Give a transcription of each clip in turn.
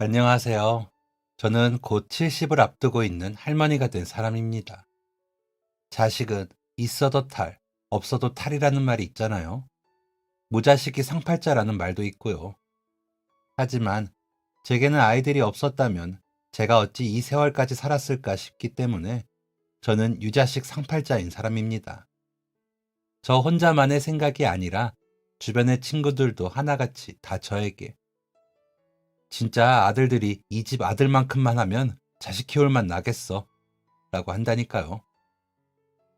안녕하세요. 저는 곧 70을 앞두고 있는 할머니가 된 사람입니다. 자식은 있어도 탈, 없어도 탈이라는 말이 있잖아요. 무자식이 상팔자라는 말도 있고요. 하지만 제게는 아이들이 없었다면 제가 어찌 이 세월까지 살았을까 싶기 때문에 저는 유자식 상팔자인 사람입니다. 저 혼자만의 생각이 아니라 주변의 친구들도 하나같이 다 저에게 진짜 아들들이 이 집 아들만큼만 하면 자식 키울 맛 나겠어 라고 한다니까요.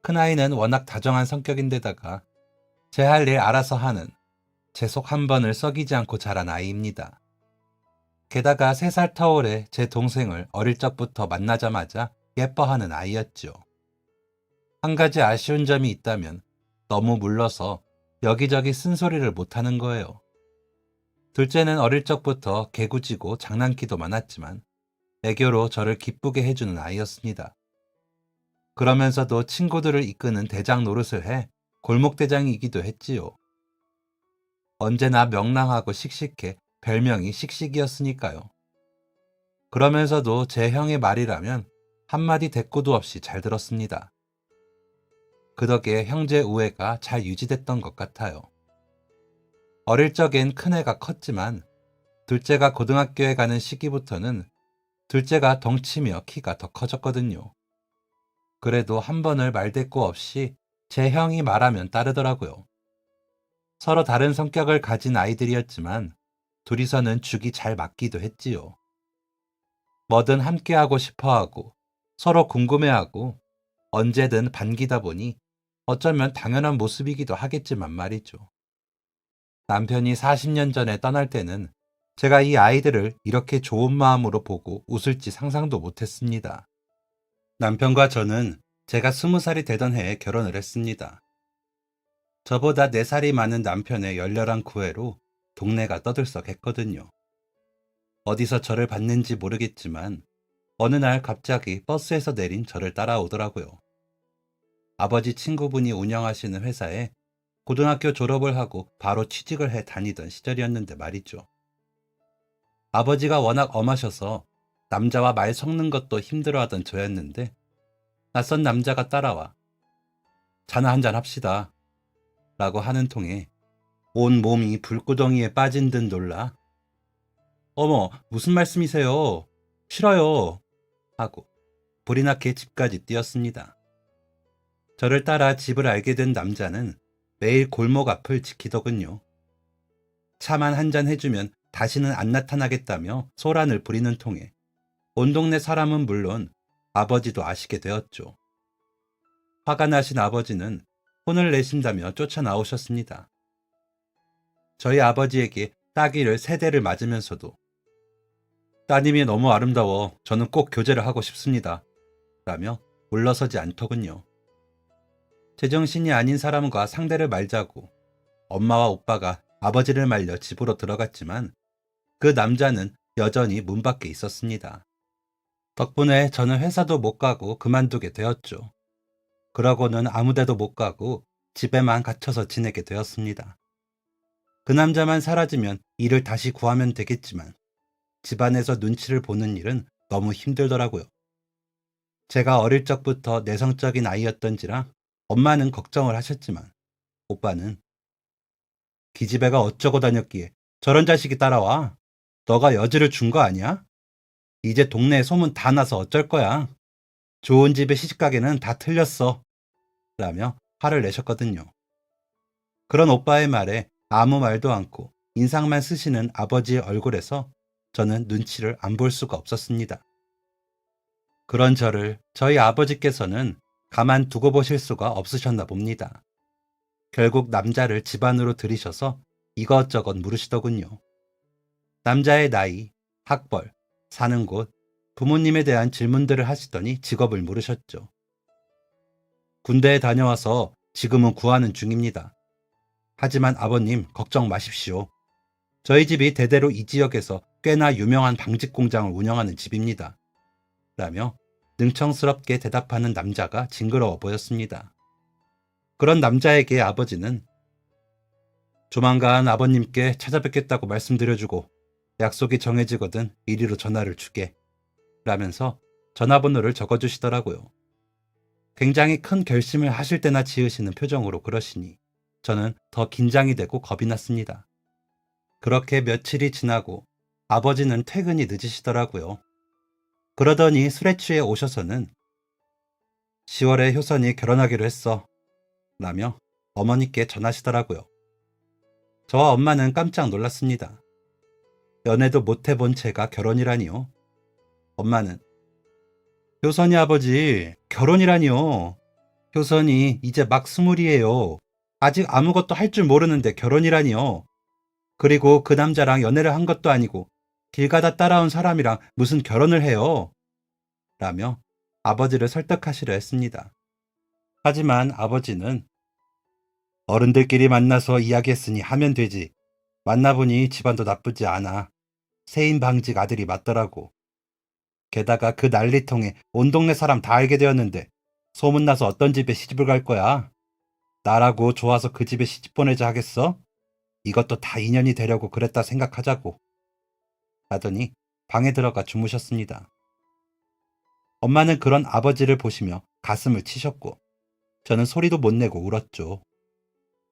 큰아이는 워낙 다정한 성격인데다가 제 할 일 알아서 하는 제 속 한 번을 썩이지 않고 자란 아이입니다. 게다가 3살 터울의 제 동생을 어릴 적부터 만나자마자 예뻐하는 아이였죠. 한 가지 아쉬운 점이 있다면 너무 물러서 여기저기 쓴소리를 못하는 거예요. 둘째는 어릴 적부터 개구지고 장난기도 많았지만 애교로 저를 기쁘게 해주는 아이였습니다. 그러면서도 친구들을 이끄는 대장 노릇을 해 골목대장이기도 했지요. 언제나 명랑하고 씩씩해 별명이 씩씩이었으니까요. 그러면서도 제 형의 말이라면 한마디 대꾸도 없이 잘 들었습니다. 그 덕에 형제 우애가 잘 유지됐던 것 같아요. 어릴 적엔 큰애가 컸지만 둘째가 고등학교에 가는 시기부터는 둘째가 덩치며 키가 더 커졌거든요. 그래도 한 번을 말대꾸 없이 제 형이 말하면 따르더라고요. 서로 다른 성격을 가진 아이들이었지만 둘이서는 죽이 잘 맞기도 했지요. 뭐든 함께하고 싶어하고 서로 궁금해하고 언제든 반기다 보니 어쩌면 당연한 모습이기도 하겠지만 말이죠. 남편이 40년 전에 떠날 때는 제가 이 아이들을 이렇게 좋은 마음으로 보고 웃을지 상상도 못했습니다. 남편과 저는 제가 20살이 되던 해에 결혼을 했습니다. 저보다 4살이 많은 남편의 열렬한 구애로 동네가 떠들썩했거든요. 어디서 저를 봤는지 모르겠지만 어느 날 갑자기 버스에서 내린 저를 따라오더라고요. 아버지 친구분이 운영하시는 회사에 고등학교 졸업을 하고 바로 취직을 해 다니던 시절이었는데 말이죠. 아버지가 워낙 엄하셔서 남자와 말 섞는 것도 힘들어하던 저였는데 낯선 남자가 따라와 자나 한잔 합시다 라고 하는 통에 온 몸이 불구덩이에 빠진 듯 놀라 어머 무슨 말씀이세요? 싫어요 하고 불이 나게 집까지 뛰었습니다. 저를 따라 집을 알게 된 남자는 매일 골목 앞을 지키더군요. 차만 한 잔 해주면 다시는 안 나타나겠다며 소란을 부리는 통에 온 동네 사람은 물론 아버지도 아시게 되었죠. 화가 나신 아버지는 혼을 내신다며 쫓아나오셨습니다. 저희 아버지에게 따귀를 3대를 맞으면서도 따님이 너무 아름다워 저는 꼭 교제를 하고 싶습니다. 라며 물러서지 않더군요. 제정신이 아닌 사람과 상대를 말자고 엄마와 오빠가 아버지를 말려 집으로 들어갔지만 그 남자는 여전히 문 밖에 있었습니다. 덕분에 저는 회사도 못 가고 그만두게 되었죠. 그러고는 아무데도 못 가고 집에만 갇혀서 지내게 되었습니다. 그 남자만 사라지면 일을 다시 구하면 되겠지만 집안에서 눈치를 보는 일은 너무 힘들더라고요. 제가 어릴 적부터 내성적인 아이였던지라 엄마는 걱정을 하셨지만 오빠는 기집애가 어쩌고 다녔기에 저런 자식이 따라와. 너가 여지를 준 거 아니야? 이제 동네에 소문 다 나서 어쩔 거야. 좋은 집에 시집가기는 다 틀렸어. 라며 화를 내셨거든요. 그런 오빠의 말에 아무 말도 않고 인상만 쓰시는 아버지의 얼굴에서 저는 눈치를 안 볼 수가 없었습니다. 그런 저를 저희 아버지께서는 가만 두고 보실 수가 없으셨나 봅니다. 결국 남자를 집 안으로 들이셔서 이것저것 물으시더군요. 남자의 나이, 학벌, 사는 곳, 부모님에 대한 질문들을 하시더니 직업을 물으셨죠. 군대에 다녀와서 지금은 구하는 중입니다. 하지만 아버님 걱정 마십시오. 저희 집이 대대로 이 지역에서 꽤나 유명한 방직 공장을 운영하는 집입니다. 라며 능청스럽게 대답하는 남자가 징그러워 보였습니다. 그런 남자에게 아버지는 조만간 아버님께 찾아뵙겠다고 말씀드려주고 약속이 정해지거든 이리로 전화를 주게. 라면서 전화번호를 적어주시더라고요. 굉장히 큰 결심을 하실 때나 지으시는 표정으로 그러시니 저는 더 긴장이 되고 겁이 났습니다. 그렇게 며칠이 지나고 아버지는 퇴근이 늦으시더라고요. 그러더니 술에 취해 오셔서는 10월에 효선이 결혼하기로 했어. 라며 어머니께 전하시더라고요. 저와 엄마는 깜짝 놀랐습니다. 연애도 못 해본 채가 결혼이라니요. 엄마는 효선이 아버지 결혼이라니요. 효선이 이제 막 20이에요. 아직 아무것도 할 줄 모르는데 결혼이라니요. 그리고 그 남자랑 연애를 한 것도 아니고 길 가다 따라온 사람이랑 무슨 결혼을 해요. 라며 아버지를 설득하시려 했습니다. 하지만 아버지는 어른들끼리 만나서 이야기했으니 하면 되지. 만나보니 집안도 나쁘지 않아. 세인방직 아들이 맞더라고. 게다가 그 난리통에 온 동네 사람 다 알게 되었는데 소문나서 어떤 집에 시집을 갈 거야? 나라고 좋아서 그 집에 시집 보내자 하겠어? 이것도 다 인연이 되려고 그랬다 생각하자고. 라더니 방에 들어가 주무셨습니다. 엄마는 그런 아버지를 보시며 가슴을 치셨고 저는 소리도 못 내고 울었죠.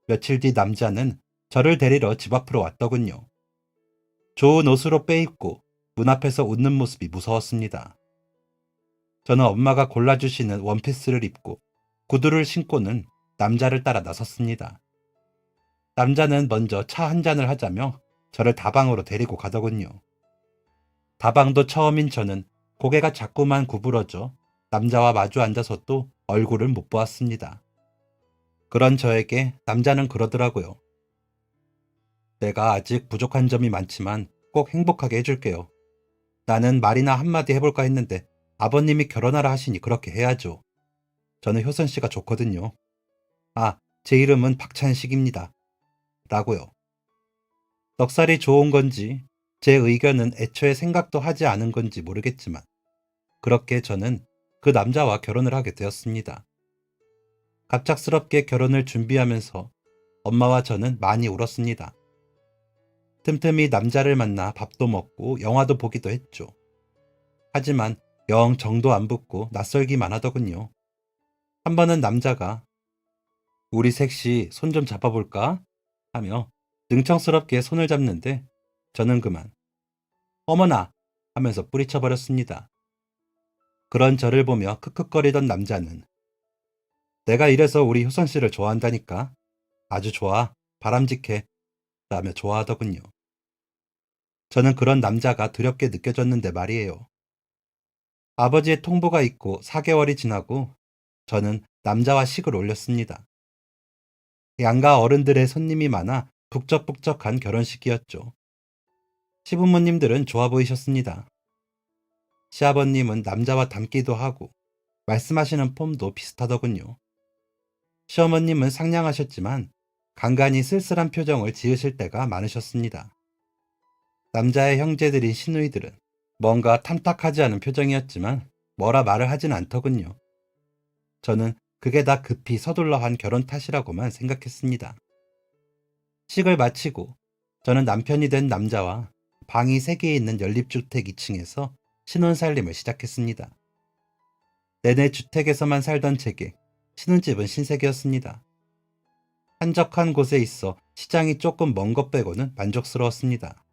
며칠 뒤 남자는 저를 데리러 집 앞으로 왔더군요. 좋은 옷으로 빼입고 문 앞에서 웃는 모습이 무서웠습니다. 저는 엄마가 골라주시는 원피스를 입고 구두를 신고는 남자를 따라 나섰습니다. 남자는 먼저 차 한 잔을 하자며 저를 다방으로 데리고 가더군요. 다방도 처음인 저는 고개가 자꾸만 구부러져 남자와 마주 앉아서 또 얼굴을 못 보았습니다. 그런 저에게 남자는 그러더라고요. 내가 아직 부족한 점이 많지만 꼭 행복하게 해줄게요. 나는 말이나 한마디 해볼까 했는데 아버님이 결혼하라 하시니 그렇게 해야죠. 저는 효선 씨가 좋거든요. 아, 제 이름은 박찬식입니다. 라고요. 넉살이 좋은 건지 제 의견은 애초에 생각도 하지 않은 건지 모르겠지만 그렇게 저는 그 남자와 결혼을 하게 되었습니다. 갑작스럽게 결혼을 준비하면서 엄마와 저는 많이 울었습니다. 틈틈이 남자를 만나 밥도 먹고 영화도 보기도 했죠. 하지만 영 정도 안 붙고 낯설기만 하더군요. 한 번은 남자가 우리 셋이 손 좀 잡아볼까? 하며 능청스럽게 손을 잡는데 저는 그만 어머나 하면서 뿌리쳐버렸습니다. 그런 저를 보며 크크거리던 남자는 내가 이래서 우리 효선 씨를 좋아한다니까. 아주 좋아. 바람직해. 라며 좋아하더군요. 저는 그런 남자가 두렵게 느껴졌는데 말이에요. 아버지의 통보가 있고 4개월이 지나고 저는 남자와 식을 올렸습니다. 양가 어른들의 손님이 많아 북적북적한 결혼식이었죠. 시부모님들은 좋아 보이셨습니다. 시아버님은 남자와 닮기도 하고 말씀하시는 폼도 비슷하더군요. 시어머님은 상냥하셨지만 간간히 쓸쓸한 표정을 지으실 때가 많으셨습니다. 남자의 형제들인 시누이들은 뭔가 탐탁하지 않은 표정이었지만 뭐라 말을 하진 않더군요. 저는 그게 다 급히 서둘러 한 결혼 탓이라고만 생각했습니다. 식을 마치고 저는 남편이 된 남자와 방이 3개 있는 연립주택 2층에서 신혼살림을 시작했습니다. 내내 주택에서만 살던 제게 신혼집은 신세계였습니다. 한적한 곳에 있어 시장이 조금 먼 것 빼고는 만족스러웠습니다.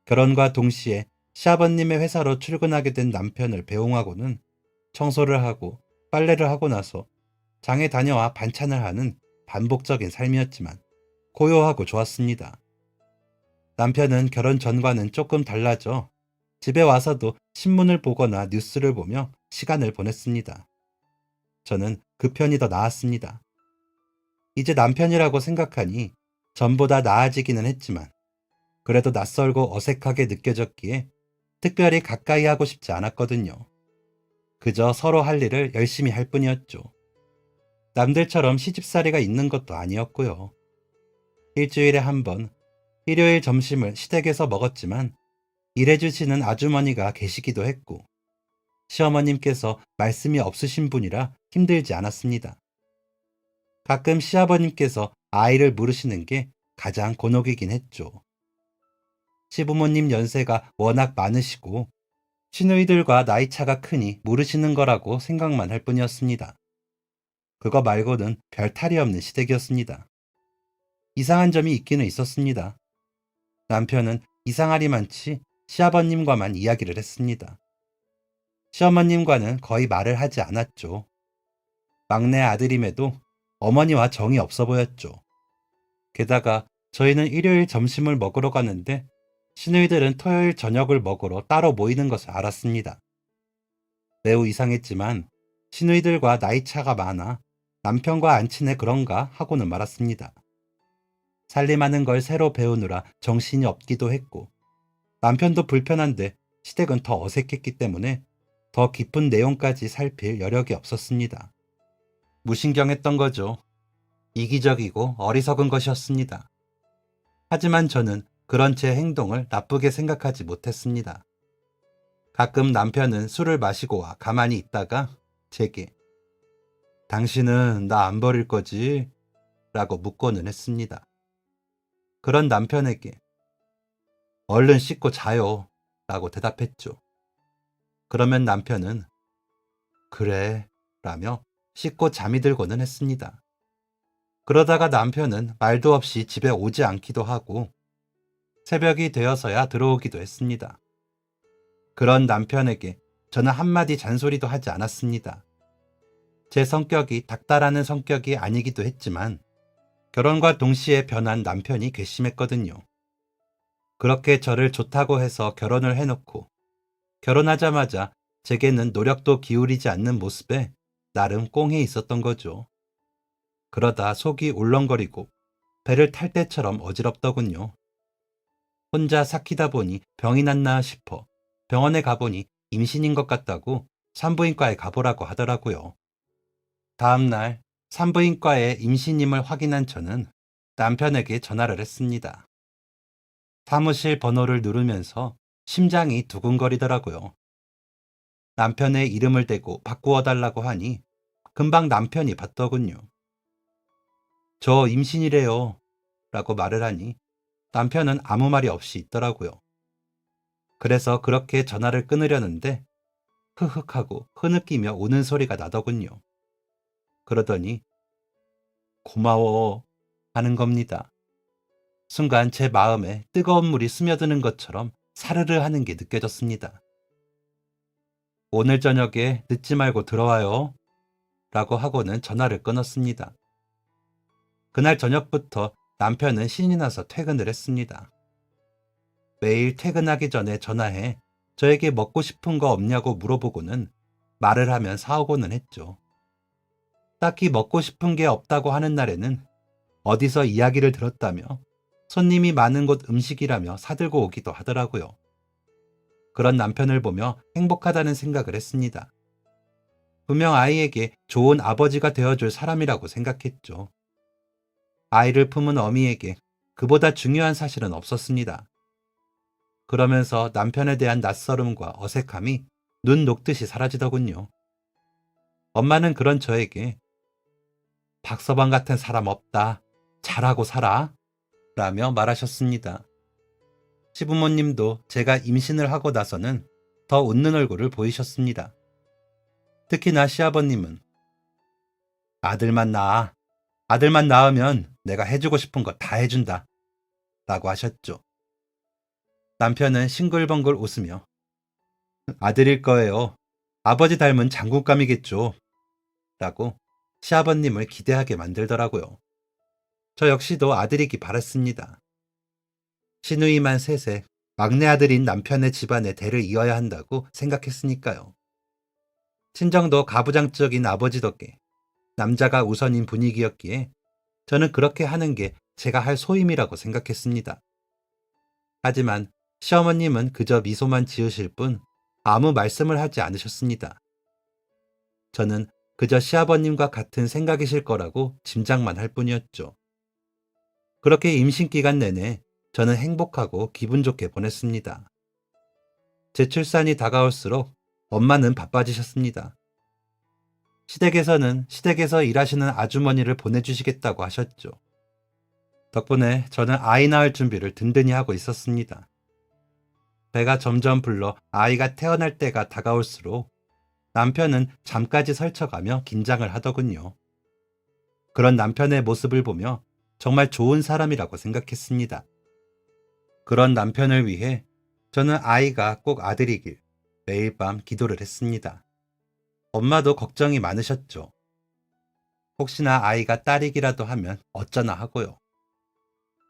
결혼과 동시에 시아버님의 회사로 출근하게 된 남편을 배웅하고는 청소를 하고 빨래를 하고 나서 장에 다녀와 반찬을 하는 반복적인 삶이었지만 고요하고 좋았습니다. 남편은 결혼 전과는 조금 달라져 집에 와서도 신문을 보거나 뉴스를 보며 시간을 보냈습니다. 저는 그 편이 더 나았습니다. 이제 남편이라고 생각하니 전보다 나아지기는 했지만 그래도 낯설고 어색하게 느껴졌기에 특별히 가까이 하고 싶지 않았거든요. 그저 서로 할 일을 열심히 할 뿐이었죠. 남들처럼 시집살이가 있는 것도 아니었고요. 일주일에 한 번, 일요일 점심을 시댁에서 먹었지만 일해주시는 아주머니가 계시기도 했고 시어머님께서 말씀이 없으신 분이라 힘들지 않았습니다. 가끔 시아버님께서 아이를 물으시는 게 가장 곤혹이긴 했죠. 시부모님 연세가 워낙 많으시고 시누이들과 나이 차가 크니 모르시는 거라고 생각만 할 뿐이었습니다. 그거 말고는 별 탈이 없는 시댁이었습니다. 이상한 점이 있기는 있었습니다. 남편은 이상하리만치 시아버님과만 이야기를 했습니다. 시어머님과는 거의 말을 하지 않았죠. 막내 아들임에도 어머니와 정이 없어 보였죠. 게다가 저희는 일요일 점심을 먹으러 가는데 시누이들은 토요일 저녁을 먹으러 따로 모이는 것을 알았습니다. 매우 이상했지만 시누이들과 나이 차가 많아 남편과 안 친해 그런가 하고는 말았습니다. 살림하는 걸 새로 배우느라 정신이 없기도 했고 남편도 불편한데 시댁은 더 어색했기 때문에 더 깊은 내용까지 살필 여력이 없었습니다. 무신경했던 거죠. 이기적이고 어리석은 것이었습니다. 하지만 저는 그런 제 행동을 나쁘게 생각하지 못했습니다. 가끔 남편은 술을 마시고 와 가만히 있다가 제게 당신은 나 안 버릴 거지? 라고 묻고는 했습니다. 그런 남편에게 얼른 씻고 자요 라고 대답했죠. 그러면 남편은 그래 라며 씻고 잠이 들고는 했습니다. 그러다가 남편은 말도 없이 집에 오지 않기도 하고 새벽이 되어서야 들어오기도 했습니다. 그런 남편에게 저는 한마디 잔소리도 하지 않았습니다. 제 성격이 닥달하는 성격이 아니기도 했지만 결혼과 동시에 변한 남편이 괘씸했거든요. 그렇게 저를 좋다고 해서 결혼을 해놓고 결혼하자마자 제게는 노력도 기울이지 않는 모습에 나름 꽁해 있었던 거죠. 그러다 속이 울렁거리고 배를 탈 때처럼 어지럽더군요. 혼자 삭히다 보니 병이 났나 싶어 병원에 가보니 임신인 것 같다고 산부인과에 가보라고 하더라고요. 다음날 산부인과에 임신임을 확인한 저는 남편에게 전화를 했습니다. 사무실 번호를 누르면서 심장이 두근거리더라고요. 남편의 이름을 대고 바꾸어 달라고 하니 금방 남편이 받더군요. 저 임신이래요 라고 말을 하니 남편은 아무 말이 없이 있더라고요. 그래서 그렇게 전화를 끊으려는데 흐흑하고 흐느끼며 우는 소리가 나더군요. 그러더니 고마워 하는 겁니다. 순간 제 마음에 뜨거운 물이 스며드는 것처럼 사르르 하는 게 느껴졌습니다. 오늘 저녁에 늦지 말고 들어와요 라고 하고는 전화를 끊었습니다. 그날 저녁부터 남편은 신이 나서 퇴근을 했습니다. 매일 퇴근하기 전에 전화해 저에게 먹고 싶은 거 없냐고 물어보고는 말을 하면 사오고는 했죠. 딱히 먹고 싶은 게 없다고 하는 날에는 어디서 이야기를 들었다며 손님이 많은 곳 음식이라며 사들고 오기도 하더라고요. 그런 남편을 보며 행복하다는 생각을 했습니다. 분명 아이에게 좋은 아버지가 되어줄 사람이라고 생각했죠. 아이를 품은 어미에게 그보다 중요한 사실은 없었습니다. 그러면서 남편에 대한 낯설음과 어색함이 눈 녹듯이 사라지더군요. 엄마는 그런 저에게 박서방 같은 사람 없다. 잘하고 살아. 라며 말하셨습니다. 시부모님도 제가 임신을 하고 나서는 더 웃는 얼굴을 보이셨습니다. 특히나 시아버님은 아들만 낳아. 아들만 낳으면 내가 해주고 싶은 거 다 해준다. 라고 하셨죠. 남편은 싱글벙글 웃으며 아들일 거예요. 아버지 닮은 장군감이겠죠. 라고 시아버님을 기대하게 만들더라고요. 저 역시도 아들이기 바랐습니다. 시누이만 셋에 막내 아들인 남편의 집안의 대를 이어야 한다고 생각했으니까요. 친정도 가부장적인 아버지 덕에 남자가 우선인 분위기였기에 저는 그렇게 하는 게 제가 할 소임이라고 생각했습니다. 하지만 시어머님은 그저 미소만 지으실 뿐 아무 말씀을 하지 않으셨습니다. 저는 그저 시아버님과 같은 생각이실 거라고 짐작만 할 뿐이었죠. 그렇게 임신 기간 내내 저는 행복하고 기분 좋게 보냈습니다. 제 출산이 다가올수록 엄마는 바빠지셨습니다. 시댁에서는 시댁에서 일하시는 아주머니를 보내주시겠다고 하셨죠. 덕분에 저는 아이 낳을 준비를 든든히 하고 있었습니다. 배가 점점 불러 아이가 태어날 때가 다가올수록 남편은 잠까지 설쳐가며 긴장을 하더군요. 그런 남편의 모습을 보며 정말 좋은 사람이라고 생각했습니다. 그런 남편을 위해 저는 아이가 꼭 아들이길 매일 밤 기도를 했습니다. 엄마도 걱정이 많으셨죠. 혹시나 아이가 딸이기라도 하면 어쩌나 하고요.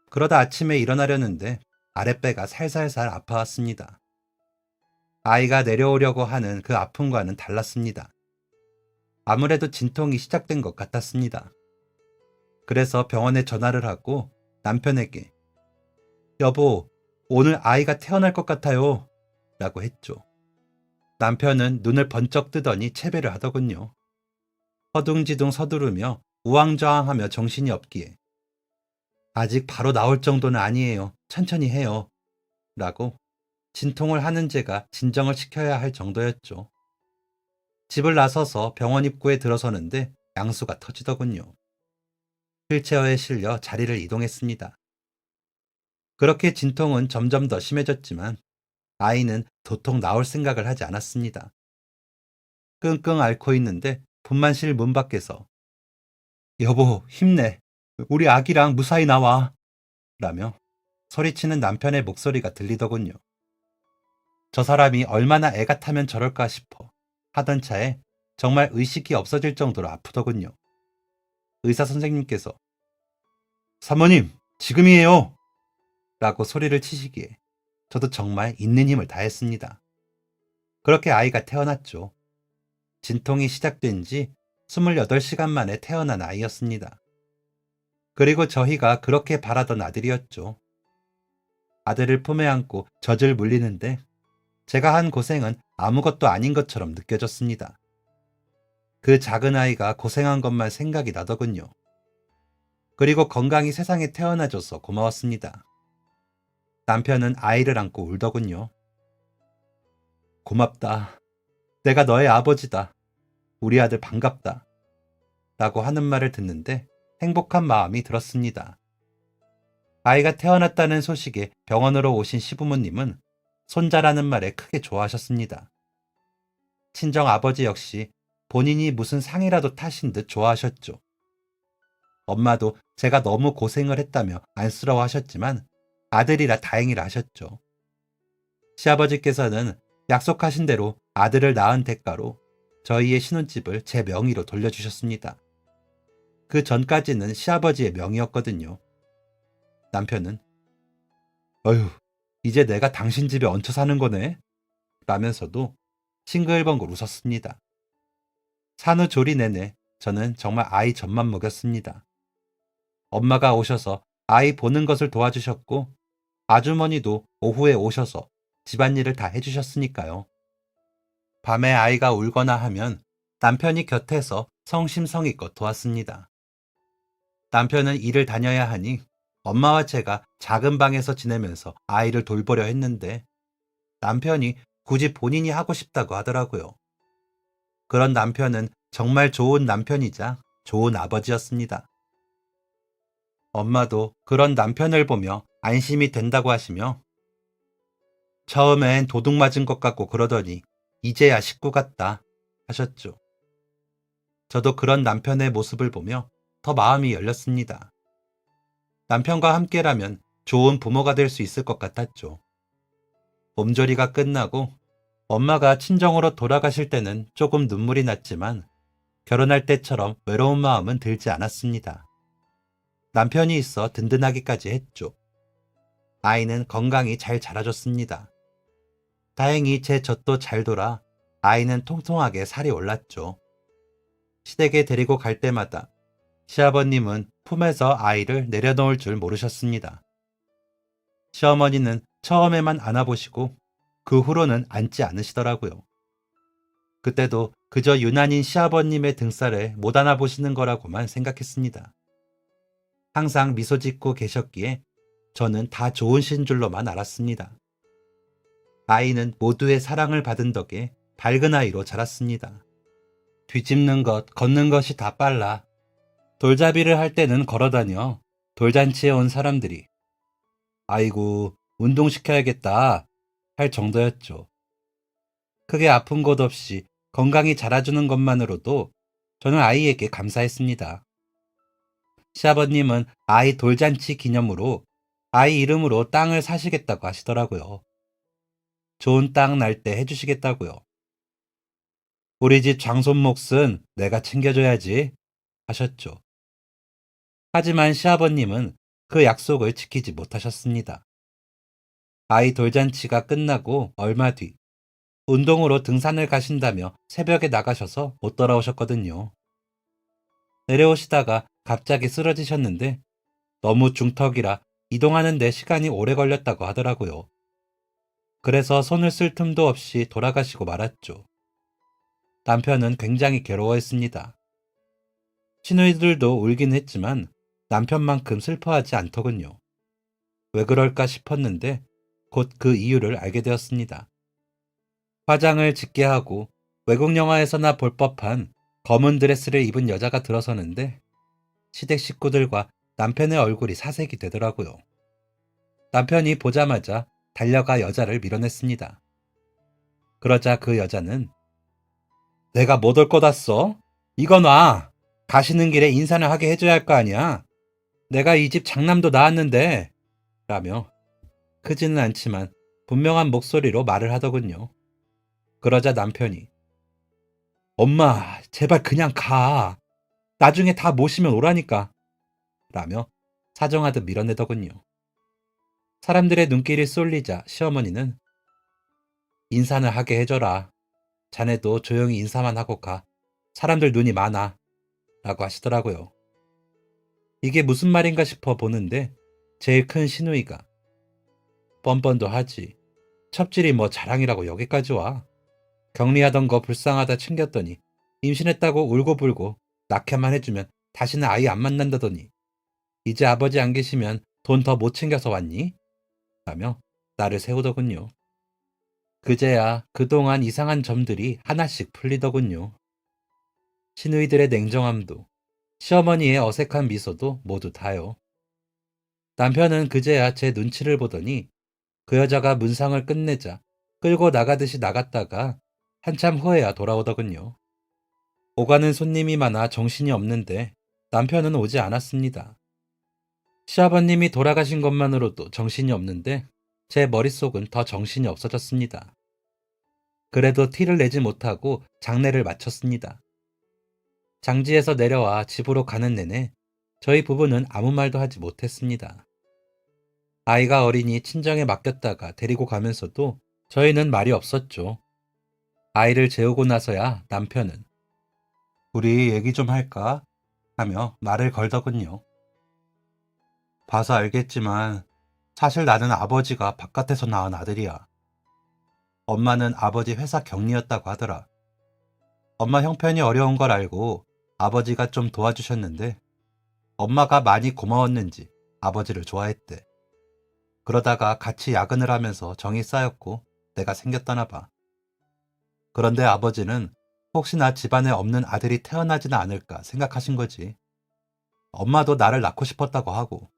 그러다 아침에 일어나려는데 아랫배가 살살살 아파왔습니다. 아이가 내려오려고 하는 그 아픔과는 달랐습니다. 아무래도 진통이 시작된 것 같았습니다. 그래서 병원에 전화를 하고 남편에게 여보, 오늘 아이가 태어날 것 같아요 라고 했죠. 남편은 눈을 번쩍 뜨더니 체배를 하더군요. 허둥지둥 서두르며 우왕좌왕하며 정신이 없기에 아직 바로 나올 정도는 아니에요. 천천히 해요. 라고 진통을 하는 제가 진정을 시켜야 할 정도였죠. 집을 나서서 병원 입구에 들어서는데 양수가 터지더군요. 휠체어에 실려 자리를 이동했습니다. 그렇게 진통은 점점 더 심해졌지만 아이는 도통 나올 생각을 하지 않았습니다. 끙끙 앓고 있는데 분만 실 문 밖에서 여보, 힘내. 우리 아기랑 무사히 나와. 라며 소리치는 남편의 목소리가 들리더군요. 저 사람이 얼마나 애가 타면 저럴까 싶어 하던 차에 정말 의식이 없어질 정도로 아프더군요. 의사 선생님께서 사모님, 지금이에요! 라고 소리를 치시기에 저도 정말 있는 힘을 다했습니다. 그렇게 아이가 태어났죠. 진통이 시작된 지 28시간 만에 태어난 아이였습니다. 그리고 저희가 그렇게 바라던 아들이었죠. 아들을 품에 안고 젖을 물리는데 제가 한 고생은 아무것도 아닌 것처럼 느껴졌습니다. 그 작은 아이가 고생한 것만 생각이 나더군요. 그리고 건강히 세상에 태어나줘서 고마웠습니다. 남편은 아이를 안고 울더군요. 고맙다. 내가 너의 아버지다. 우리 아들 반갑다. 라고 하는 말을 듣는데 행복한 마음이 들었습니다. 아이가 태어났다는 소식에 병원으로 오신 시부모님은 손자라는 말에 크게 좋아하셨습니다. 친정 아버지 역시 본인이 무슨 상이라도 타신 듯 좋아하셨죠. 엄마도 제가 너무 고생을 했다며 안쓰러워 하셨지만 아들이라 다행이라 하셨죠. 시아버지께서는 약속하신 대로 아들을 낳은 대가로 저희의 신혼집을 제 명의로 돌려주셨습니다. 그 전까지는 시아버지의 명의였거든요. 남편은 어휴, 이제 내가 당신 집에 얹혀 사는 거네? 라면서도 싱글벙글 웃었습니다. 산후조리 내내 저는 정말 아이 젖만 먹였습니다. 엄마가 오셔서 아이 보는 것을 도와주셨고 아주머니도 오후에 오셔서 집안일을 다 해주셨으니까요. 밤에 아이가 울거나 하면 남편이 곁에서 성심성의껏 도왔습니다. 남편은 일을 다녀야 하니 엄마와 제가 작은 방에서 지내면서 아이를 돌보려 했는데 남편이 굳이 본인이 하고 싶다고 하더라고요. 그런 남편은 정말 좋은 남편이자 좋은 아버지였습니다. 엄마도 그런 남편을 보며 안심이 된다고 하시며 처음엔 도둑 맞은 것 같고 그러더니 이제야 식구 같다 하셨죠. 저도 그런 남편의 모습을 보며 더 마음이 열렸습니다. 남편과 함께라면 좋은 부모가 될 수 있을 것 같았죠. 몸조리가 끝나고 엄마가 친정으로 돌아가실 때는 조금 눈물이 났지만 결혼할 때처럼 외로운 마음은 들지 않았습니다. 남편이 있어 든든하기까지 했죠. 아이는 건강히 잘 자라줬습니다. 다행히 제 젖도 잘 돌아 아이는 통통하게 살이 올랐죠. 시댁에 데리고 갈 때마다 시아버님은 품에서 아이를 내려놓을 줄 모르셨습니다. 시어머니는 처음에만 안아보시고 그 후로는 앉지 않으시더라고요. 그때도 그저 유난인 시아버님의 등살을 못 안아보시는 거라고만 생각했습니다. 항상 미소 짓고 계셨기에 저는 다 좋으신 줄로만 알았습니다. 아이는 모두의 사랑을 받은 덕에 밝은 아이로 자랐습니다. 뒤집는 것, 걷는 것이 다 빨라. 돌잡이를 할 때는 걸어다녀. 돌잔치에 온 사람들이 아이고, 운동시켜야겠다 할 정도였죠. 크게 아픈 곳 없이 건강히 자라주는 것만으로도 저는 아이에게 감사했습니다. 시아버님은 아이 돌잔치 기념으로 아이 이름으로 땅을 사시겠다고 하시더라고요. 좋은 땅 날 때 해주시겠다고요. 우리 집 장손 몫은 내가 챙겨줘야지 하셨죠. 하지만 시아버님은 그 약속을 지키지 못하셨습니다. 아이 돌잔치가 끝나고 얼마 뒤 운동으로 등산을 가신다며 새벽에 나가셔서 못 돌아오셨거든요. 내려오시다가 갑자기 쓰러지셨는데 너무 중턱이라 이동하는 데 시간이 오래 걸렸다고 하더라고요. 그래서 손을 쓸 틈도 없이 돌아가시고 말았죠. 남편은 굉장히 괴로워했습니다. 시누이들도 울긴 했지만 남편만큼 슬퍼하지 않더군요. 왜 그럴까 싶었는데 곧 그 이유를 알게 되었습니다. 화장을 짙게 하고 외국 영화에서나 볼 법한 검은 드레스를 입은 여자가 들어서는데 시댁 식구들과 남편의 얼굴이 사색이 되더라고요. 남편이 보자마자 달려가 여자를 밀어냈습니다. 그러자 그 여자는 내가 못 올 거다 써? 이거 놔! 가시는 길에 인사를 하게 해줘야 할 거 아니야? 내가 이 집 장남도 낳았는데 라며 크지는 않지만 분명한 목소리로 말을 하더군요. 그러자 남편이 엄마 제발 그냥 가. 나중에 다 모시면 오라니까 라며 사정하듯 밀어내더군요. 사람들의 눈길이 쏠리자 시어머니는 인사는 하게 해줘라. 자네도 조용히 인사만 하고 가. 사람들 눈이 많아 라고 하시더라고요. 이게 무슨 말인가 싶어 보는데 제일 큰 시누이가 뻔뻔도 하지. 첩질이 뭐 자랑이라고 여기까지 와. 격리하던 거 불쌍하다 챙겼더니 임신했다고 울고불고 낳게만 해주면 다시는 아이 안 만난다더니 이제 아버지 안 계시면 돈 더 못 챙겨서 왔니? 라며 나를 세우더군요. 그제야 그동안 이상한 점들이 하나씩 풀리더군요. 시누이들의 냉정함도 시어머니의 어색한 미소도 모두 다요. 남편은 그제야 제 눈치를 보더니 그 여자가 문상을 끝내자 끌고 나가듯이 나갔다가 한참 후에야 돌아오더군요. 오가는 손님이 많아 정신이 없는데 남편은 오지 않았습니다. 시아버님이 돌아가신 것만으로도 정신이 없는데 제 머릿속은 더 정신이 없어졌습니다. 그래도 티를 내지 못하고 장례를 마쳤습니다. 장지에서 내려와 집으로 가는 내내 저희 부부는 아무 말도 하지 못했습니다. 아이가 어리니 친정에 맡겼다가 데리고 가면서도 저희는 말이 없었죠. 아이를 재우고 나서야 남편은 우리 얘기 좀 할까? 하며 말을 걸더군요. 봐서 알겠지만 사실 나는 아버지가 바깥에서 낳은 아들이야. 엄마는 아버지 회사 격리였다고 하더라. 엄마 형편이 어려운 걸 알고 아버지가 좀 도와주셨는데 엄마가 많이 고마웠는지 아버지를 좋아했대. 그러다가 같이 야근을 하면서 정이 쌓였고 내가 생겼다나 봐. 그런데 아버지는 혹시나 집안에 없는 아들이 태어나지는 않을까 생각하신 거지. 엄마도 나를 낳고 싶었다고 하고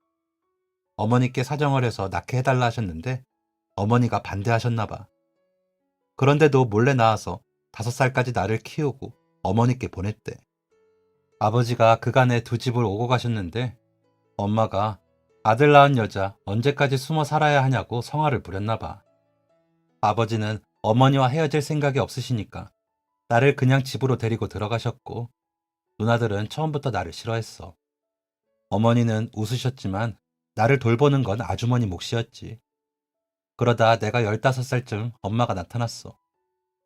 어머니께 사정을 해서 낳게 해달라 하셨는데 어머니가 반대하셨나 봐. 그런데도 몰래 낳아서 5살까지 나를 키우고 어머니께 보냈대. 아버지가 그간에 두 집을 오고 가셨는데 엄마가 아들 낳은 여자 언제까지 숨어 살아야 하냐고 성화를 부렸나 봐. 아버지는 어머니와 헤어질 생각이 없으시니까 나를 그냥 집으로 데리고 들어가셨고 누나들은 처음부터 나를 싫어했어. 어머니는 웃으셨지만 나를 돌보는 건 아주머니 몫이었지. 그러다 내가 15살쯤 엄마가 나타났어.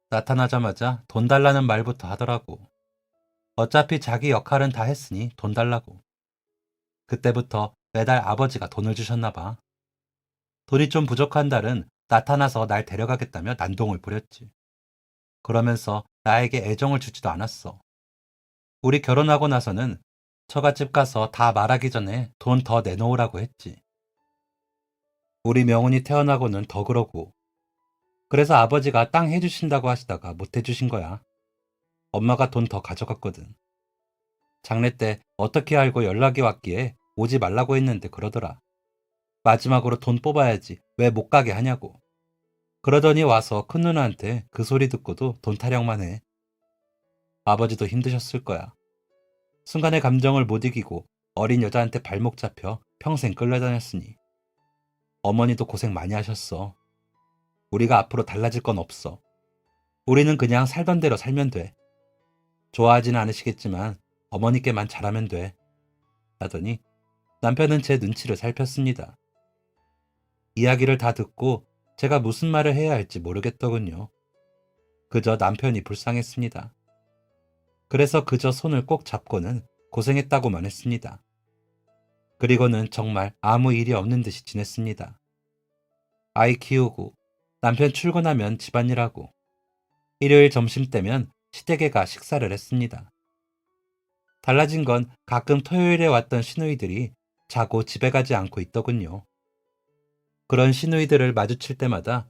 나타나자마자 돈 달라는 말부터 하더라고. 어차피 자기 역할은 다 했으니 돈 달라고. 그때부터 매달 아버지가 돈을 주셨나 봐. 돈이 좀 부족한 달은 나타나서 날 데려가겠다며 난동을 부렸지. 그러면서 나에게 애정을 주지도 않았어. 우리 결혼하고 나서는 처갓집 가서 다 말하기 전에 돈 더 내놓으라고 했지. 우리 명훈이 태어나고는 더 그러고. 그래서 아버지가 땅 해주신다고 하시다가 못 해주신 거야. 엄마가 돈 더 가져갔거든. 장례 때 어떻게 알고 연락이 왔기에 오지 말라고 했는데 그러더라. 마지막으로 돈 뽑아야지 왜 못 가게 하냐고. 그러더니 와서 큰 누나한테 그 소리 듣고도 돈 타령만 해. 아버지도 힘드셨을 거야. 순간의 감정을 못 이기고 어린 여자한테 발목 잡혀 평생 끌려다녔으니. 어머니도 고생 많이 하셨어. 우리가 앞으로 달라질 건 없어. 우리는 그냥 살던 대로 살면 돼. 좋아하지는 않으시겠지만 어머니께만 잘하면 돼. 하더니 남편은 제 눈치를 살폈습니다. 이야기를 다 듣고 제가 무슨 말을 해야 할지 모르겠더군요. 그저 남편이 불쌍했습니다. 그래서 그저 손을 꼭 잡고는 고생했다고만 했습니다. 그리고는 정말 아무 일이 없는 듯이 지냈습니다. 아이 키우고 남편 출근하면 집안일하고 일요일 점심 때면 시댁에 가 식사를 했습니다. 달라진 건 가끔 토요일에 왔던 시누이들이 자고 집에 가지 않고 있더군요. 그런 시누이들을 마주칠 때마다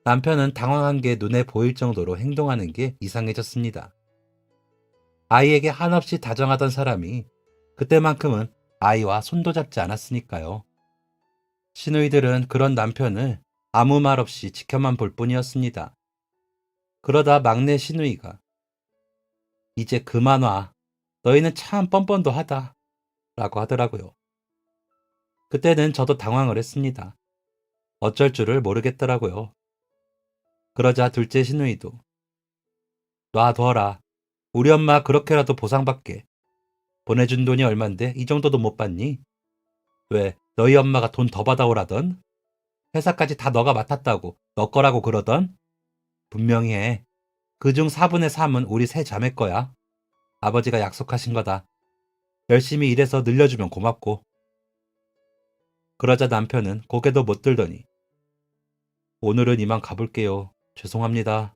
남편은 당황한 게 눈에 보일 정도로 행동하는 게 이상해졌습니다. 아이에게 한없이 다정하던 사람이 그때만큼은 아이와 손도 잡지 않았으니까요. 시누이들은 그런 남편을 아무 말 없이 지켜만 볼 뿐이었습니다. 그러다 막내 시누이가 이제 그만 와. 너희는 참 뻔뻔도 하다. 라고 하더라고요. 그때는 저도 당황을 했습니다. 어쩔 줄을 모르겠더라고요. 그러자 둘째 시누이도 놔둬라. 우리 엄마 그렇게라도 보상받게. 보내준 돈이 얼만데 이 정도도 못 받니? 왜 너희 엄마가 돈 더 받아오라던? 회사까지 다 너가 맡았다고 너 거라고 그러던? 분명히 해. 그중 4분의 3은 우리 세 자매 거야. 아버지가 약속하신 거다. 열심히 일해서 늘려주면 고맙고. 그러자 남편은 고개도 못 들더니 오늘은 이만 가볼게요. 죄송합니다.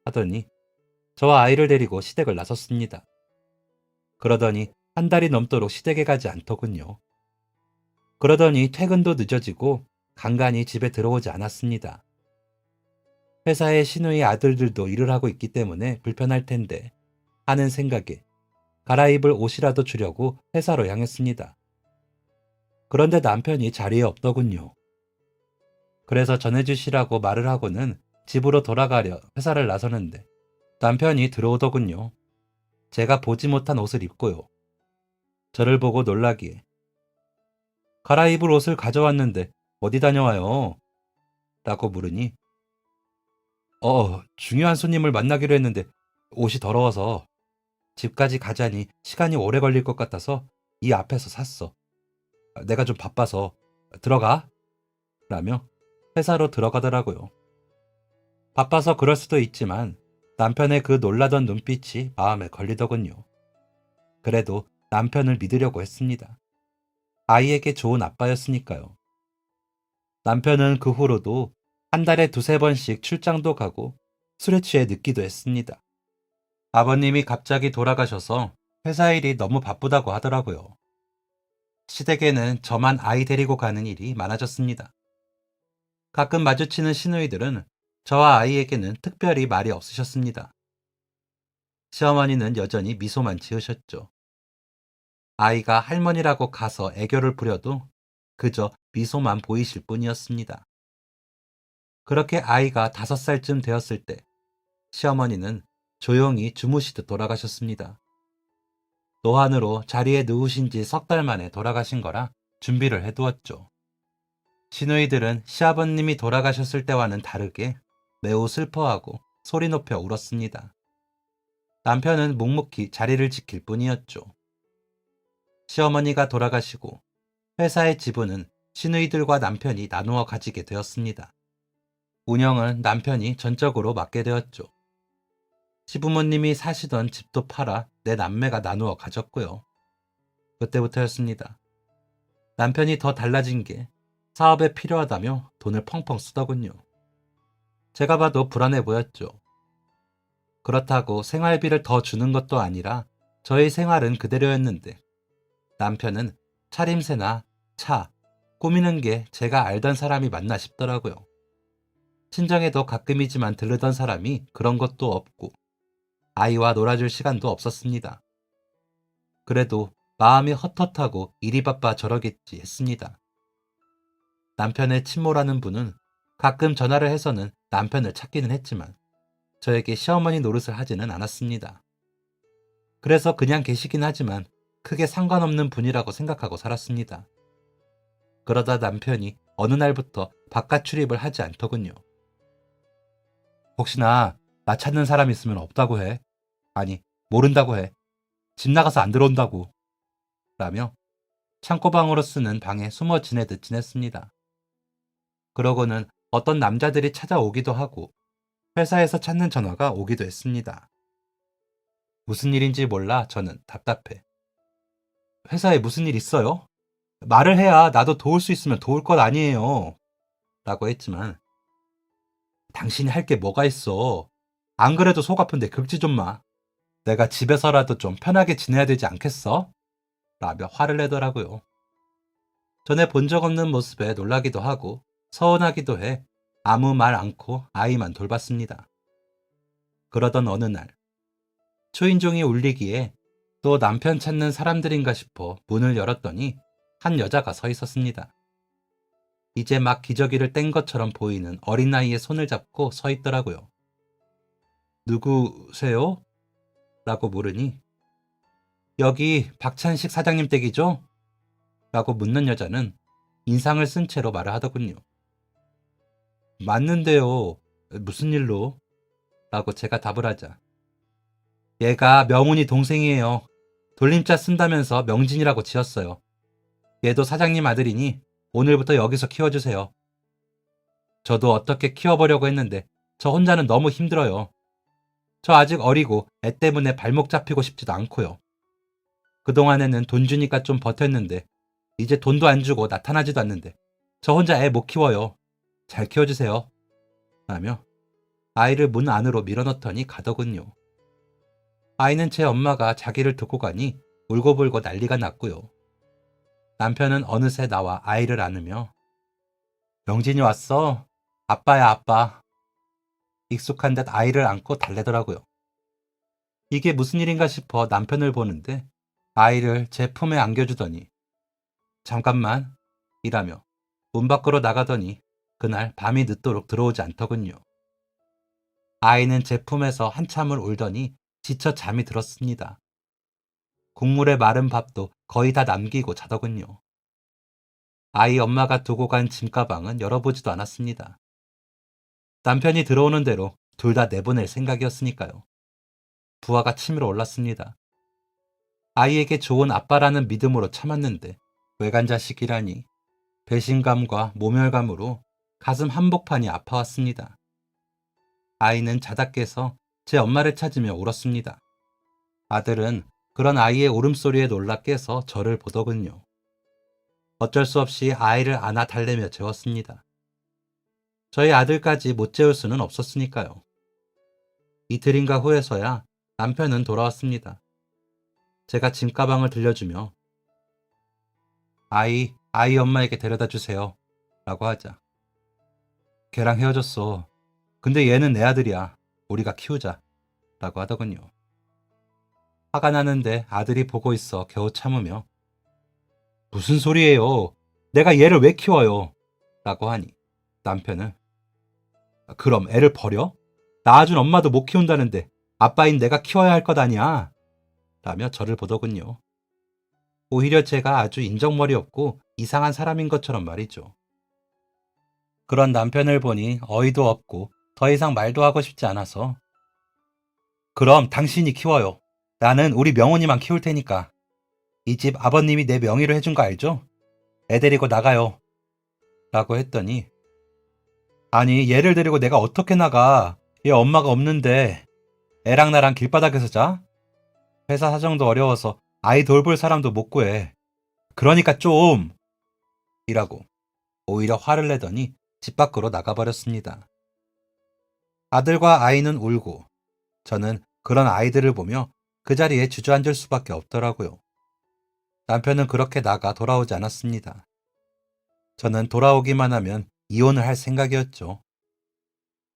하더니 저와 아이를 데리고 시댁을 나섰습니다. 그러더니 한 달이 넘도록 시댁에 가지 않더군요. 그러더니 퇴근도 늦어지고 간간히 집에 들어오지 않았습니다. 회사의 시누이 아들들도 일을 하고 있기 때문에 불편할 텐데 하는 생각에 갈아입을 옷이라도 주려고 회사로 향했습니다. 그런데 남편이 자리에 없더군요. 그래서 전해주시라고 말을 하고는 집으로 돌아가려 회사를 나서는데 남편이 들어오더군요. 제가 보지 못한 옷을 입고요. 저를 보고 놀라기에 갈아입을 옷을 가져왔는데 어디 다녀와요? 라고 물으니 중요한 손님을 만나기로 했는데 옷이 더러워서 집까지 가자니 시간이 오래 걸릴 것 같아서 이 앞에서 샀어. 내가 좀 바빠서 들어가? 라며 회사로 들어가더라고요. 바빠서 그럴 수도 있지만 남편의 그 놀라던 눈빛이 마음에 걸리더군요. 그래도 남편을 믿으려고 했습니다. 아이에게 좋은 아빠였으니까요. 남편은 그 후로도 한 달에 두세 번씩 출장도 가고 술에 취해 늦기도 했습니다. 아버님이 갑자기 돌아가셔서 회사 일이 너무 바쁘다고 하더라고요. 시댁에는 저만 아이 데리고 가는 일이 많아졌습니다. 가끔 마주치는 시누이들은 저와 아이에게는 특별히 말이 없으셨습니다. 시어머니는 여전히 미소만 지으셨죠. 아이가 할머니라고 가서 애교를 부려도 그저 미소만 보이실 뿐이었습니다. 그렇게 아이가 5살쯤 되었을 때 시어머니는 조용히 주무시듯 돌아가셨습니다. 노안으로 자리에 누우신 지 석 달 만에 돌아가신 거라 준비를 해두었죠. 시누이들은 시아버님이 돌아가셨을 때와는 다르게 매우 슬퍼하고 소리 높여 울었습니다. 남편은 묵묵히 자리를 지킬 뿐이었죠. 시어머니가 돌아가시고 회사의 지분은 시누이들과 남편이 나누어 가지게 되었습니다. 운영은 남편이 전적으로 맡게 되었죠. 시부모님이 사시던 집도 팔아 내 남매가 나누어 가졌고요. 그때부터였습니다. 남편이 더 달라진 게 사업에 필요하다며 돈을 펑펑 쓰더군요. 제가 봐도 불안해 보였죠. 그렇다고 생활비를 더 주는 것도 아니라 저희 생활은 그대로였는데 남편은 차림새나 차, 꾸미는 게 제가 알던 사람이 맞나 싶더라고요. 친정에도 가끔이지만 들르던 사람이 그런 것도 없고 아이와 놀아줄 시간도 없었습니다. 그래도 마음이 헛헛하고 일이 바빠 저러겠지 했습니다. 남편의 친모라는 분은 가끔 전화를 해서는 남편을 찾기는 했지만 저에게 시어머니 노릇을 하지는 않았습니다. 그래서 그냥 계시긴 하지만 크게 상관없는 분이라고 생각하고 살았습니다. 그러다 남편이 어느 날부터 바깥 출입을 하지 않더군요. 혹시나 나 찾는 사람 있으면 없다고 해. 아니, 모른다고 해. 집 나가서 안 들어온다고. 라며 창고방으로 쓰는 방에 숨어 지내듯 지냈습니다. 그러고는 어떤 남자들이 찾아오기도 하고 회사에서 찾는 전화가 오기도 했습니다. 무슨 일인지 몰라 저는 답답해. 회사에 무슨 일 있어요? 말을 해야 나도 도울 수 있으면 도울 것 아니에요. 라고 했지만 당신이 할 게 뭐가 있어. 안 그래도 속 아픈데 긁지 좀 마. 내가 집에서라도 좀 편하게 지내야 되지 않겠어? 라며 화를 내더라고요. 전에 본 적 없는 모습에 놀라기도 하고 서운하기도 해 아무 말 않고 아이만 돌봤습니다. 그러던 어느 날 초인종이 울리기에 또 남편 찾는 사람들인가 싶어 문을 열었더니 한 여자가 서 있었습니다. 이제 막 기저귀를 뗀 것처럼 보이는 어린아이의 손을 잡고 서 있더라고요. 누구세요? 라고 물으니 여기 박찬식 사장님 댁이죠? 라고 묻는 여자는 인상을 쓴 채로 말을 하더군요. 맞는데요. 무슨 일로? 라고 제가 답을 하자. 얘가 명훈이 동생이에요. 돌림자 쓴다면서 명진이라고 지었어요. 얘도 사장님 아들이니 오늘부터 여기서 키워주세요. 저도 어떻게 키워보려고 했는데 저 혼자는 너무 힘들어요. 저 아직 어리고 애 때문에 발목 잡히고 싶지도 않고요. 그동안에는 돈 주니까 좀 버텼는데 이제 돈도 안 주고 나타나지도 않는데 저 혼자 애 못 키워요. 잘 키워주세요. 라며 아이를 문 안으로 밀어넣더니 가더군요. 아이는 제 엄마가 자기를 듣고 가니 울고불고 난리가 났고요. 남편은 어느새 나와 아이를 안으며 명진이 왔어? 아빠야 아빠. 익숙한 듯 아이를 안고 달래더라고요. 이게 무슨 일인가 싶어 남편을 보는데 아이를 제 품에 안겨주더니 잠깐만 이라며 문 밖으로 나가더니 그날 밤이 늦도록 들어오지 않더군요. 아이는 제 품에서 한참을 울더니 지쳐 잠이 들었습니다. 국물에 마른 밥도 거의 다 남기고 자더군요. 아이 엄마가 두고 간 짐가방은 열어보지도 않았습니다. 남편이 들어오는 대로 둘 다 내보낼 생각이었으니까요. 부하가 치밀어 올랐습니다. 아이에게 좋은 아빠라는 믿음으로 참았는데 외간자식이라니 배신감과 모멸감으로 가슴 한복판이 아파왔습니다. 아이는 자다 깨서 제 엄마를 찾으며 울었습니다. 아들은 그런 아이의 울음소리에 놀라 깨서 저를 보더군요. 어쩔 수 없이 아이를 안아 달래며 재웠습니다. 저희 아들까지 못 재울 수는 없었으니까요. 이틀인가 후에서야 남편은 돌아왔습니다. 제가 짐가방을 들려주며 아이 엄마에게 데려다 주세요. 라고 하자. 걔랑 헤어졌어. 근데 얘는 내 아들이야. 우리가 키우자. 라고 하더군요. 화가 나는데 아들이 보고 있어 겨우 참으며 무슨 소리예요? 내가 얘를 왜 키워요? 라고 하니 남편은 그럼 애를 버려? 낳아준 엄마도 못 키운다는데 아빠인 내가 키워야 할 것 아니야? 라며 저를 보더군요. 오히려 제가 아주 인정머리 없고 이상한 사람인 것처럼 말이죠. 그런 남편을 보니 어이도 없고 더 이상 말도 하고 싶지 않아서 그럼 당신이 키워요. 나는 우리 명훈이만 키울 테니까. 이 집 아버님이 내 명의로 해준 거 알죠? 애 데리고 나가요. 라고 했더니 아니 얘를 데리고 내가 어떻게 나가. 얘 엄마가 없는데 애랑 나랑 길바닥에서 자? 회사 사정도 어려워서 아이 돌볼 사람도 못 구해. 그러니까 좀 이라고 오히려 화를 내더니 집 밖으로 나가버렸습니다. 아들과 아이는 울고 저는 그런 아이들을 보며 그 자리에 주저앉을 수밖에 없더라고요. 남편은 그렇게 나가 돌아오지 않았습니다. 저는 돌아오기만 하면 이혼을 할 생각이었죠.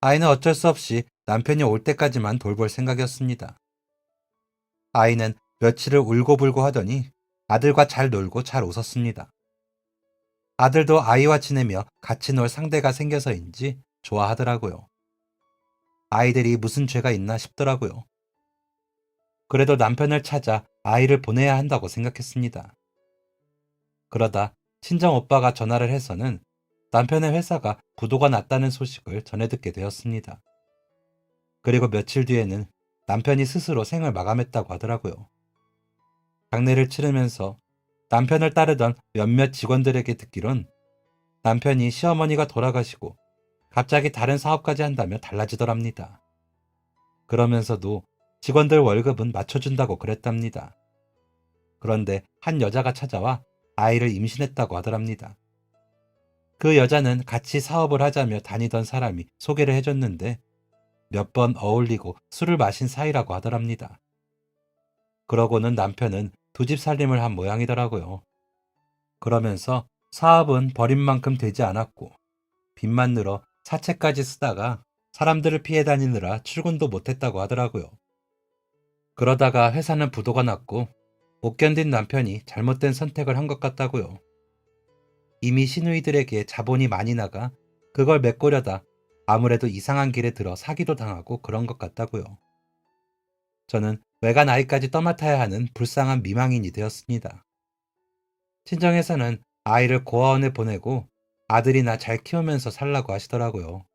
아이는 어쩔 수 없이 남편이 올 때까지만 돌볼 생각이었습니다. 아이는 며칠을 울고불고 하더니 아들과 잘 놀고 잘 웃었습니다. 아들도 아이와 지내며 같이 놀 상대가 생겨서인지 좋아하더라고요. 아이들이 무슨 죄가 있나 싶더라고요. 그래도 남편을 찾아 아이를 보내야 한다고 생각했습니다. 그러다 친정 오빠가 전화를 해서는 남편의 회사가 부도가 났다는 소식을 전해 듣게 되었습니다. 그리고 며칠 뒤에는 남편이 스스로 생을 마감했다고 하더라고요. 장례를 치르면서 남편을 따르던 몇몇 직원들에게 듣기론 남편이 시어머니가 돌아가시고 갑자기 다른 사업까지 한다며 달라지더랍니다. 그러면서도 직원들 월급은 맞춰준다고 그랬답니다. 그런데 한 여자가 찾아와 아이를 임신했다고 하더랍니다. 그 여자는 같이 사업을 하자며 다니던 사람이 소개를 해줬는데 몇 번 어울리고 술을 마신 사이라고 하더랍니다. 그러고는 남편은 두 집 살림을 한 모양이더라고요. 그러면서 사업은 버린 만큼 되지 않았고 빚만 늘어 사채까지 쓰다가 사람들을 피해 다니느라 출근도 못했다고 하더라고요. 그러다가 회사는 부도가 났고 못 견딘 남편이 잘못된 선택을 한 것 같다고요. 이미 시누이들에게 자본이 많이 나가 그걸 메꾸려다 아무래도 이상한 길에 들어 사기도 당하고 그런 것 같다고요. 저는 외간 아이까지 떠맡아야 하는 불쌍한 미망인이 되었습니다. 친정에서는 아이를 고아원에 보내고 아들이나 잘 키우면서 살라고 하시더라고요.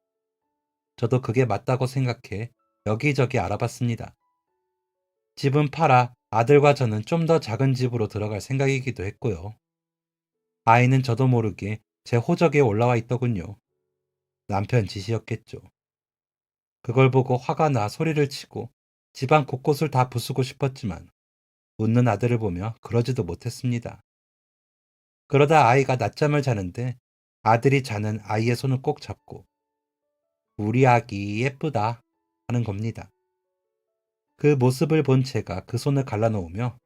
저도 그게 맞다고 생각해 여기저기 알아봤습니다. 집은 팔아 아들과 저는 좀 더 작은 집으로 들어갈 생각이기도 했고요. 아이는 저도 모르게 제 호적에 올라와 있더군요. 남편 짓이었겠죠. 그걸 보고 화가 나 소리를 치고 집안 곳곳을 다 부수고 싶었지만 웃는 아들을 보며 그러지도 못했습니다. 그러다 아이가 낮잠을 자는데 아들이 자는 아이의 손을 꼭 잡고 우리 아기 예쁘다 하는 겁니다. 그 모습을 본 제가 그 손을 갈라놓으며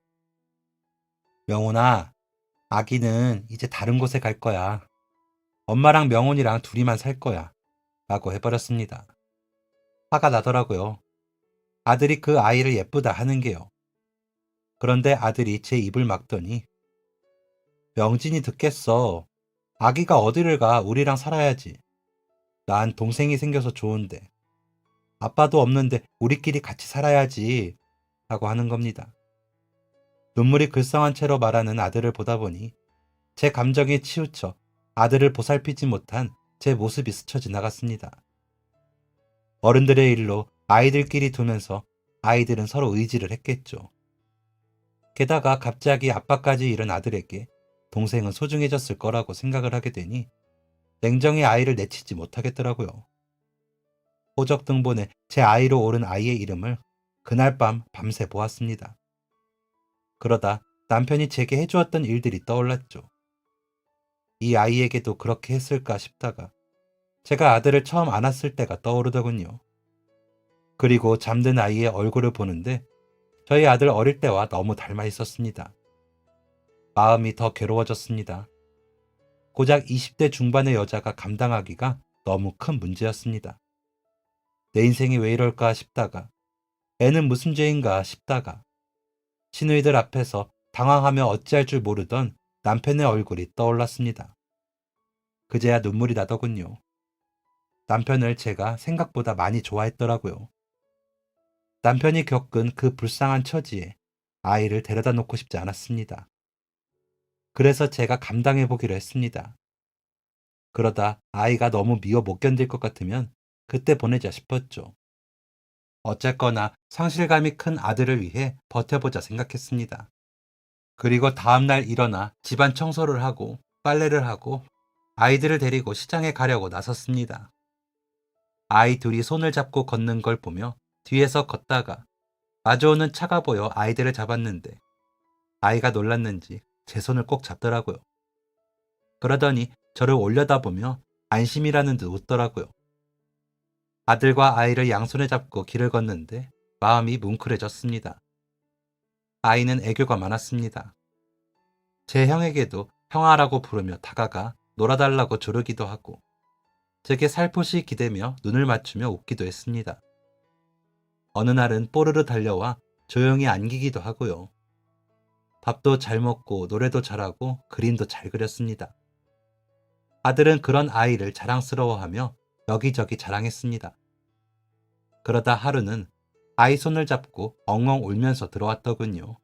명훈아, 아기는 이제 다른 곳에 갈 거야. 엄마랑 명훈이랑 둘이만 살 거야. 라고 해버렸습니다. 화가 나더라고요. 아들이 그 아이를 예쁘다 하는 게요. 그런데 아들이 제 입을 막더니 명진이 듣겠어. 아기가 어디를 가 우리랑 살아야지. 난 동생이 생겨서 좋은데. 아빠도 없는데 우리끼리 같이 살아야지. 라고 하는 겁니다. 눈물이 글썽한 채로 말하는 아들을 보다 보니 제 감정에 치우쳐 아들을 보살피지 못한 제 모습이 스쳐 지나갔습니다. 어른들의 일로 아이들끼리 두면서 아이들은 서로 의지를 했겠죠. 게다가 갑자기 아빠까지 잃은 아들에게 동생은 소중해졌을 거라고 생각을 하게 되니 냉정히 아이를 내치지 못하겠더라고요. 호적 등본에 제 아이로 오른 아이의 이름을 그날 밤 밤새 보았습니다. 그러다 남편이 제게 해주었던 일들이 떠올랐죠. 이 아이에게도 그렇게 했을까 싶다가 제가 아들을 처음 안았을 때가 떠오르더군요. 그리고 잠든 아이의 얼굴을 보는데 저희 아들 어릴 때와 너무 닮아 있었습니다. 마음이 더 괴로워졌습니다. 고작 20대 중반의 여자가 감당하기가 너무 큰 문제였습니다. 내 인생이 왜 이럴까 싶다가 애는 무슨 죄인가 싶다가 시누이들 앞에서 당황하며 어찌할 줄 모르던 남편의 얼굴이 떠올랐습니다. 그제야 눈물이 나더군요. 남편을 제가 생각보다 많이 좋아했더라고요. 남편이 겪은 그 불쌍한 처지에 아이를 데려다 놓고 싶지 않았습니다. 그래서 제가 감당해 보기로 했습니다. 그러다 아이가 너무 미워 못 견딜 것 같으면 그때 보내자 싶었죠. 어쨌거나 상실감이 큰 아들을 위해 버텨보자 생각했습니다. 그리고 다음날 일어나 집안 청소를 하고 빨래를 하고 아이들을 데리고 시장에 가려고 나섰습니다. 아이 둘이 손을 잡고 걷는 걸 보며 뒤에서 걷다가 마주오는 차가 보여 아이들을 잡았는데 아이가 놀랐는지 제 손을 꼭 잡더라고요. 그러더니 저를 올려다보며 안심이라는 듯 웃더라고요. 아들과 아이를 양손에 잡고 길을 걷는데 마음이 뭉클해졌습니다. 아이는 애교가 많았습니다. 제 형에게도 형아라고 부르며 다가가 놀아달라고 조르기도 하고 제게 살포시 기대며 눈을 맞추며 웃기도 했습니다. 어느 날은 뽀르르 달려와 조용히 안기기도 하고요. 밥도 잘 먹고 노래도 잘하고 그림도 잘 그렸습니다. 아들은 그런 아이를 자랑스러워하며 여기저기 자랑했습니다. 그러다 하루는 아이 손을 잡고 엉엉 울면서 들어왔더군요.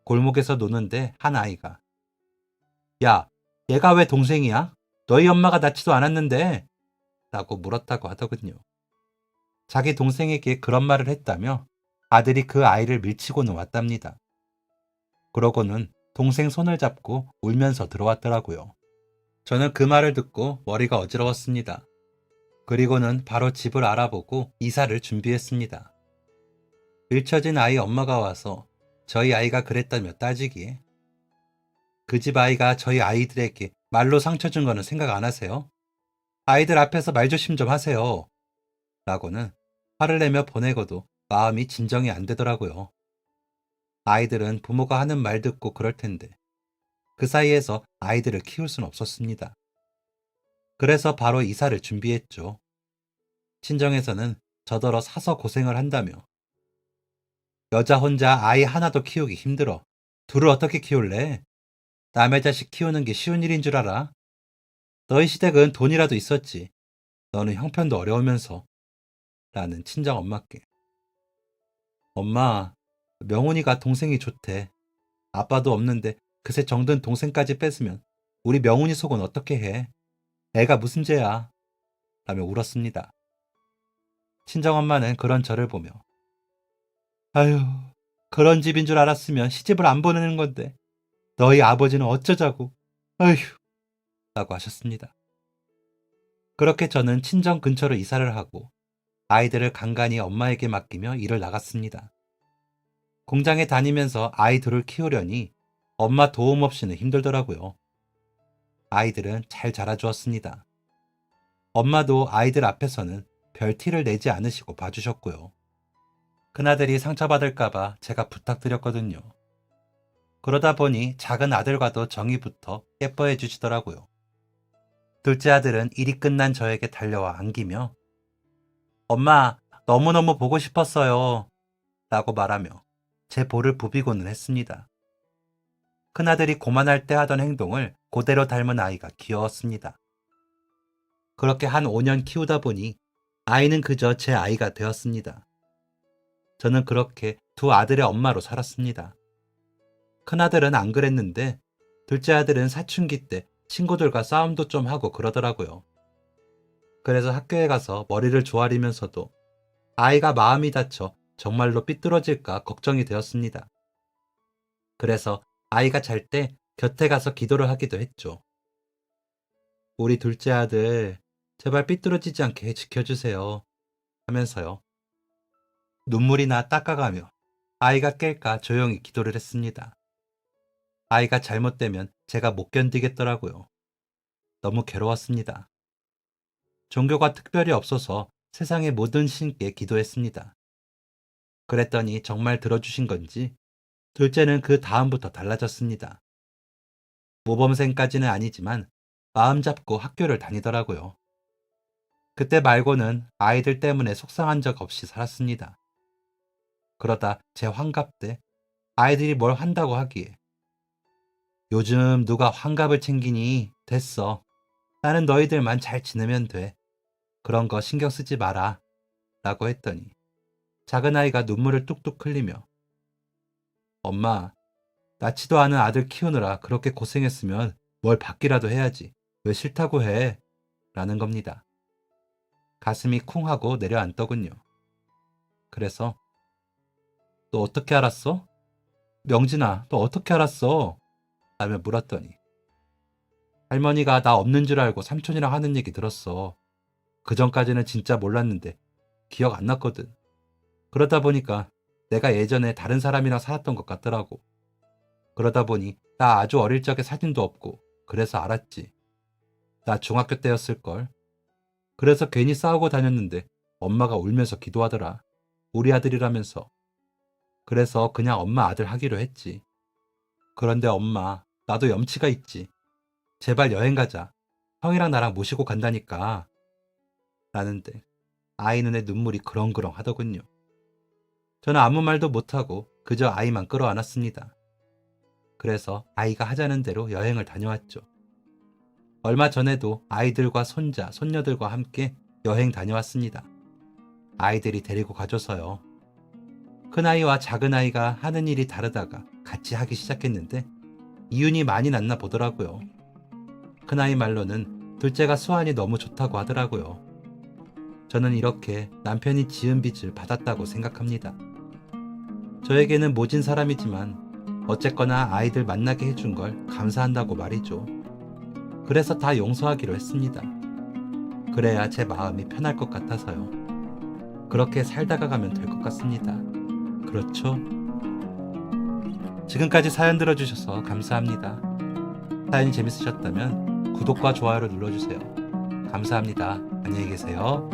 골목에서 노는데 한 아이가 야, 얘가 왜 동생이야? 너희 엄마가 낳지도 않았는데 라고 물었다고 하더군요. 자기 동생에게 그런 말을 했다며 아들이 그 아이를 밀치고는 왔답니다. 그러고는 동생 손을 잡고 울면서 들어왔더라고요. 저는 그 말을 듣고 머리가 어지러웠습니다. 그리고는 바로 집을 알아보고 이사를 준비했습니다. 잃혀진 아이 엄마가 와서 저희 아이가 그랬다며 따지기에 그 집 아이가 저희 아이들에게 말로 상처 준 거는 생각 안 하세요? 아이들 앞에서 말 조심 좀 하세요. 라고는 화를 내며 보내고도 마음이 진정이 안 되더라고요. 아이들은 부모가 하는 말 듣고 그럴 텐데 그 사이에서 아이들을 키울 순 없었습니다. 그래서 바로 이사를 준비했죠. 친정에서는 저더러 사서 고생을 한다며 여자 혼자 아이 하나도 키우기 힘들어. 둘을 어떻게 키울래? 남의 자식 키우는 게 쉬운 일인 줄 알아? 너희 시댁은 돈이라도 있었지. 너는 형편도 어려우면서. 라는 친정 엄마께. 엄마, 명훈이가 동생이 좋대. 아빠도 없는데 그새 정든 동생까지 뺏으면 우리 명훈이 속은 어떻게 해? 애가 무슨 죄야? 라며 울었습니다. 친정엄마는 그런 저를 보며 아유, 그런 집인 줄 알았으면 시집을 안 보내는 건데 너희 아버지는 어쩌자고. 아휴, 라고 하셨습니다. 그렇게 저는 친정 근처로 이사를 하고 아이들을 간간히 엄마에게 맡기며 일을 나갔습니다. 공장에 다니면서 아이들을 키우려니 엄마 도움 없이는 힘들더라고요. 아이들은 잘 자라주었습니다. 엄마도 아이들 앞에서는 별 티를 내지 않으시고 봐주셨고요. 큰아들이 상처받을까봐 제가 부탁드렸거든요. 그러다 보니 작은 아들과도 정이 붙어 예뻐해 주시더라고요. 둘째 아들은 일이 끝난 저에게 달려와 안기며 엄마, 너무너무 보고 싶었어요. 라고 말하며 제 볼을 부비고는 했습니다. 큰아들이 고만할 때 하던 행동을 그대로 닮은 아이가 귀여웠습니다. 그렇게 한 5년 키우다 보니 아이는 그저 제 아이가 되었습니다. 저는 그렇게 두 아들의 엄마로 살았습니다. 큰아들은 안 그랬는데 둘째 아들은 사춘기 때 친구들과 싸움도 좀 하고 그러더라고요. 그래서 학교에 가서 머리를 조아리면서도 아이가 마음이 다쳐 정말로 삐뚤어질까 걱정이 되었습니다. 그래서 아이가 잘 때 곁에 가서 기도를 하기도 했죠. 우리 둘째 아들 제발 삐뚤어지지 않게 지켜주세요 하면서요. 눈물이 나 닦아가며 아이가 깰까 조용히 기도를 했습니다. 아이가 잘못되면 제가 못 견디겠더라고요. 너무 괴로웠습니다. 종교가 특별히 없어서 세상의 모든 신께 기도했습니다. 그랬더니 정말 들어주신 건지 둘째는 그 다음부터 달라졌습니다. 모범생까지는 아니지만 마음 잡고 학교를 다니더라고요. 그때 말고는 아이들 때문에 속상한 적 없이 살았습니다. 그러다 제 환갑 때 아이들이 뭘 한다고 하기에 요즘 누가 환갑을 챙기니? 됐어. 나는 너희들만 잘 지내면 돼. 그런 거 신경 쓰지 마라. 라고 했더니 작은 아이가 눈물을 뚝뚝 흘리며 엄마, 낳지도 않은 아들 키우느라 그렇게 고생했으면 뭘 받기라도 해야지. 왜 싫다고 해? 라는 겁니다. 가슴이 쿵 하고 내려앉더군요. 그래서 너 어떻게 알았어? 명진아, 너 어떻게 알았어? 라며 물었더니 할머니가 나 없는 줄 알고 삼촌이랑 하는 얘기 들었어. 그 전까지는 진짜 몰랐는데 기억 안 났거든. 그러다 보니까 내가 예전에 다른 사람이랑 살았던 것 같더라고. 그러다 보니 나 아주 어릴 적에 사진도 없고 그래서 알았지. 나 중학교 때였을걸. 그래서 괜히 싸우고 다녔는데 엄마가 울면서 기도하더라. 우리 아들이라면서. 그래서 그냥 엄마 아들 하기로 했지. 그런데 엄마, 나도 염치가 있지. 제발 여행 가자. 형이랑 나랑 모시고 간다니까. 라는데 아이 눈에 눈물이 그렁그렁 하더군요. 저는 아무 말도 못하고 그저 아이만 끌어안았습니다. 그래서 아이가 하자는 대로 여행을 다녀왔죠. 얼마 전에도 아이들과 손자, 손녀들과 함께 여행 다녀왔습니다. 아이들이 데리고 가줘서요. 큰아이와 작은아이가 하는 일이 다르다가 같이 하기 시작했는데 이윤이 많이 났나 보더라고요. 큰아이 말로는 둘째가 수완이 너무 좋다고 하더라고요. 저는 이렇게 남편이 지은 빚을 받았다고 생각합니다. 저에게는 모진 사람이지만 어쨌거나 아이들 만나게 해준 걸 감사한다고 말이죠. 그래서 다 용서하기로 했습니다. 그래야 제 마음이 편할 것 같아서요. 그렇게 살다가 가면 될 것 같습니다. 그렇죠? 지금까지 사연 들어주셔서 감사합니다. 사연이 재밌으셨다면 구독과 좋아요를 눌러주세요. 감사합니다. 안녕히 계세요.